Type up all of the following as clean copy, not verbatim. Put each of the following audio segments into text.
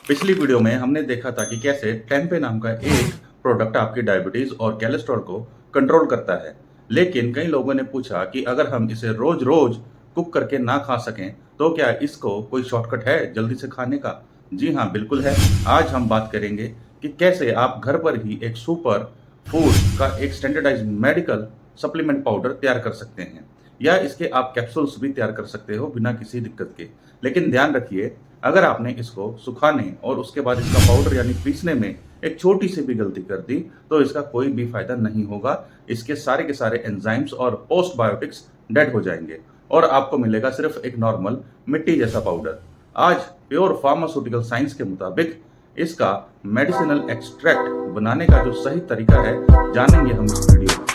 पिछली वीडियो में हमने देखा था कि कैसे टेम्पे नाम का एक प्रोडक्ट आपकी डायबिटीज और कोलेस्ट्रॉल को कंट्रोल करता है। लेकिन कई लोगों ने पूछा कि अगर हम इसे रोज रोज कुक करके ना खा सकें तो क्या इसको कोई शॉर्टकट है जल्दी से खाने का? जी हाँ, बिल्कुल है। आज हम बात करेंगे कि कैसे आप घर पर ही एक सुपर फूड का एक स्टैंडर्डाइज मेडिकल सप्लीमेंट पाउडर तैयार कर सकते हैं, या इसके आप कैप्सूल्स भी तैयार कर सकते हो बिना किसी दिक्कत के। लेकिन ध्यान रखिए, अगर आपने इसको सुखाने और उसके बाद इसका पाउडर यानी पीसने में एक छोटी सी भी गलती कर दी तो इसका कोई भी फायदा नहीं होगा। इसके सारे के सारे एंजाइम्स और पोस्टबायोटिक्स डेड हो जाएंगे और आपको मिलेगा सिर्फ एक नॉर्मल मिट्टी जैसा पाउडर। आज प्योर फार्मास्यूटिकल साइंस के मुताबिक इसका मेडिसिनल एक्सट्रैक्ट बनाने का जो सही तरीका है जानेंगे हम इस वीडियो में।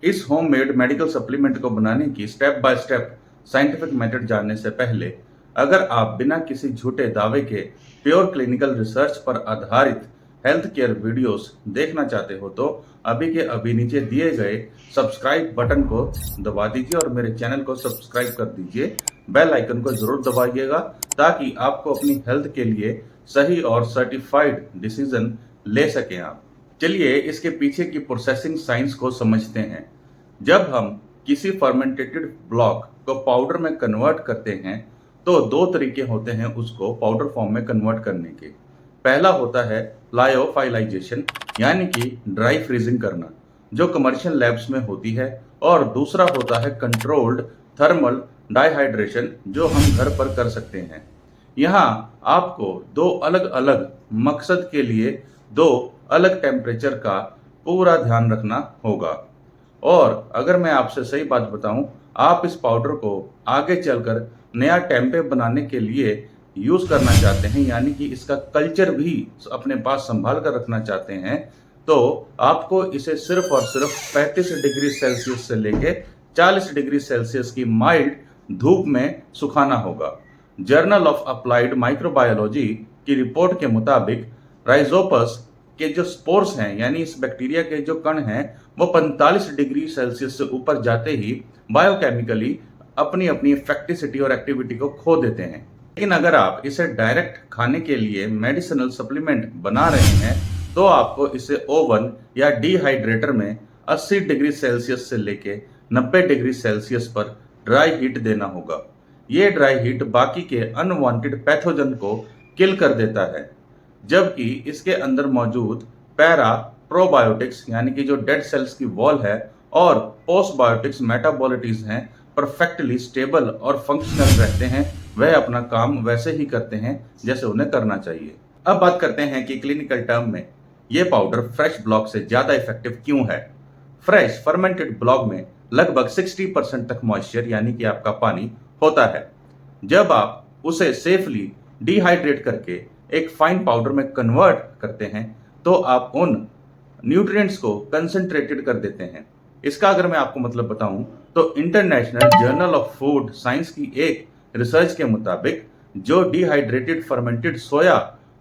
इस होममेड मेडिकल सप्लीमेंट को बनाने की step by step scientific method जानने से पहले, अगर आप बिना किसी झूठे दावे के प्योर क्लिनिकल रिसर्च पर आधारित हेल्थ केयर वीडियोस देखना चाहते हो तो अभी के अभी नीचे दिए गए सब्सक्राइब बटन को दबा दीजिए और मेरे चैनल को सब्सक्राइब कर दीजिए। बेल आइकन को जरूर दबाइएगा ताकि आपको अपनी हेल्थ के लिए सही और सर्टिफाइड डिसीजन ले सकें आप। चलिए इसके पीछे की प्रोसेसिंग साइंस को समझते हैं। जब हम किसी फर्मेंटेटेड ब्लॉक को पाउडर में कन्वर्ट करते हैं तो दो तरीके होते हैं उसको पाउडर फॉर्म में कन्वर्ट करने के। पहला होता है लायोफाइलाइजेशन, यानी कि ड्राई फ्रीजिंग करना, जो कमर्शियल लैब्स में होती है, और दूसरा होता है कंट्रोल्ड थर्मल डाइहाइड्रेशन, जो हम घर पर कर सकते हैं। यहाँ आपको दो अलग अलग मकसद के लिए दो अलग टेम्परेचर का पूरा ध्यान रखना होगा। और अगर मैं आपसे सही बात बताऊं, आप इस पाउडर को आगे चलकर नया टेम्पे बनाने के लिए यूज करना चाहते हैं, यानी कि इसका कल्चर भी अपने पास संभाल कर रखना चाहते हैं, तो आपको इसे सिर्फ और सिर्फ 35 डिग्री सेल्सियस से लेके 40 डिग्री सेल्सियस की माइल्ड धूप में सुखाना होगा। जर्नल ऑफ अप्लाइड माइक्रोबायोलॉजी की रिपोर्ट के मुताबिक राइजोपस के जो स्पोर्स हैं, यानी इस बैक्टीरिया के जो कण हैं, वो 45 डिग्री सेल्सियस से ऊपर जाते ही बायोकेमिकली अपनी अपनी इफेक्टिसिटी और एक्टिविटी को खो देते हैं। लेकिन अगर आप इसे डायरेक्ट खाने के लिए मेडिसिनल सप्लीमेंट बना रहे हैं तो आपको इसे ओवन या डिहाइड्रेटर में 80 डिग्री सेल्सियस से लेके 90 डिग्री सेल्सियस पर ड्राई हीट देना होगा। ये ड्राई हीट बाकी के अनवांटेड पैथोजन को किल कर देता है, जबकि इसके अंदर मौजूद पैरा प्रोबायोटिक्स, यानी कि जो डेड सेल्स की वॉल है, और पोस्टबायोटिक्स मेटाबॉलिटीज हैं, परफेक्टली स्टेबल और फंक्शनल रहते हैं। वह अपना काम वैसे ही करते हैं जैसे उन्हें करना चाहिए। अब बात करते हैं कि क्लिनिकल टर्म में ये पाउडर फ्रेश ब्लॉक से ज्यादा इफेक्टिव क्यों है। फ्रेश फर्मेंटेड ब्लॉक में लगभग 60% तक मॉइस्चर, यानी कि आपका पानी होता है। जब आप उसे सेफली डिहाइड्रेट करके एक फाइन पाउडर में कन्वर्ट करते हैं तो आप उन न्यूट्रिएंट्स को कंसंट्रेटेड कर देते हैं। इसका अगर मैं आपको मतलब बताऊं तो international journal of food science की एक रिसर्च के मुताबिक जो डिहाइड्रेटेड फर्मेंटेड सोया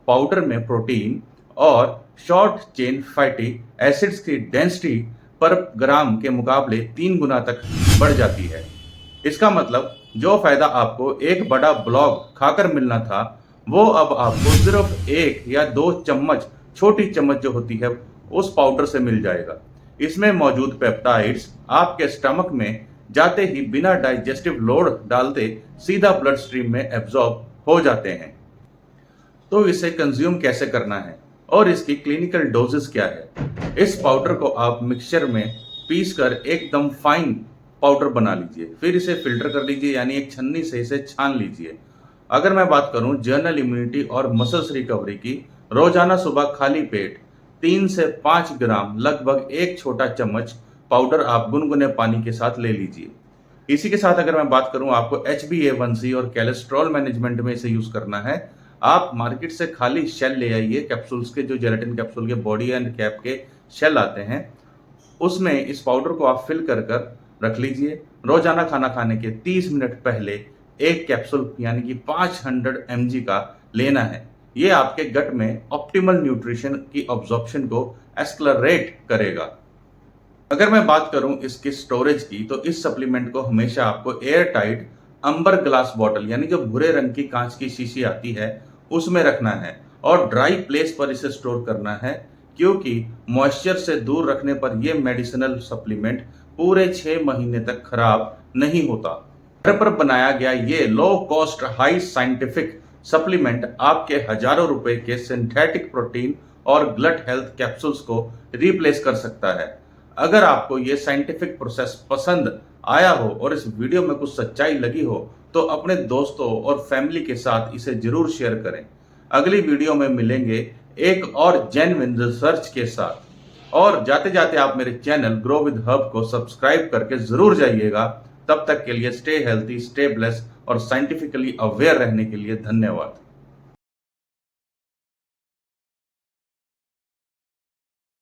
पाउडर में प्रोटीन और शॉर्ट चेन फैटी एसिड्स की डेंसिटी पर ग्राम के मुकाबले 3 गुना तक बढ़ जाती है। इसका मतलब जो फायदा आपको एक बड़ा ब्लॉक खाकर मिलना था, वो अब आपको सिर्फ 1 या 2 चम्मच, छोटी चम्मच जो होती है, उस पाउडर से मिल जाएगा। इसमें मौजूद पेप्टाइड्स आपके स्टमक में जाते ही बिना डाइजेस्टिव लोड डालते सीधा ब्लड स्ट्रीम में एब्जॉर्ब हो जाते हैं। तो इसे कंज्यूम कैसे करना है और इसकी क्लिनिकल डोजेस क्या है। इस पाउडर को आप मिक्सचर में पीस कर एकदम फाइन पाउडर बना लीजिए, फिर इसे फिल्टर कर लीजिए, यानी एक छन्नी से इसे छान लीजिए। अगर मैं बात करूं जनरल इम्यूनिटी और मसल्स रिकवरी की, रोजाना सुबह खाली पेट 3 से 5 ग्राम, लगभग एक छोटा चम्मच पाउडर आप गुनगुने पानी के साथ ले लीजिए। इसी के साथ अगर मैं बात करूं आपको HbA1c और कोलेस्ट्रॉल मैनेजमेंट में इसे यूज करना है, आप मार्केट से खाली शेल ले आइए, कैप्सूल्स के, जो जेलेटिन कैप्सूल के बॉडी एंड कैप के शेल आते हैं, उसमें इस पाउडर को आप फिल कर कर रख लीजिए। रोजाना खाना खाने के 30 मिनट पहले एक कैप्सूल, यानी कि 500 mg का लेना है। ये आपके गट में ऑप्टिमल न्यूट्रिशन की ऑब्जॉर्प्शन को एक्सलरेट करेगा। अगर मैं बात करूं इसके स्टोरेज की, तो इस सप्लीमेंट को हमेशा आपको एयर टाइट अंबर ग्लास बॉटल यानी जो भूरे रंग की कांच की शीशी आती है उसमें रखना है और ड्राई प्लेस पर इसे स्टोर करना है, क्योंकि मॉइस्चर से दूर रखने पर यह मेडिसिनल सप्लीमेंट पूरे 6 महीने तक खराब नहीं होता। घर पर बनाया गया ये low cost high scientific supplement आपके हजारों रुपए के सिंथेटिक प्रोटीन और गट हेल्थ कैप्सूल्स को रिप्लेस कर सकता है। अगर आपको ये साइंटिफिक प्रोसेस पसंद आया हो और इस वीडियो में कुछ सच्चाई लगी हो, तो अपने दोस्तों और फैमिली के साथ इसे जरूर शेयर करें। अगली वीडियो में मिलेंगे एक और जेन्युइन रिसर्च के साथ। और जाते जाते आप मेरे चैनल ग्रो विद हब को सब्सक्राइब करके जरूर जाइएगा। तब तक के लिए स्टे हेल्थी, स्टे ब्लेस्ड और साइंटिफिकली अवेयर रहने के लिए धन्यवाद।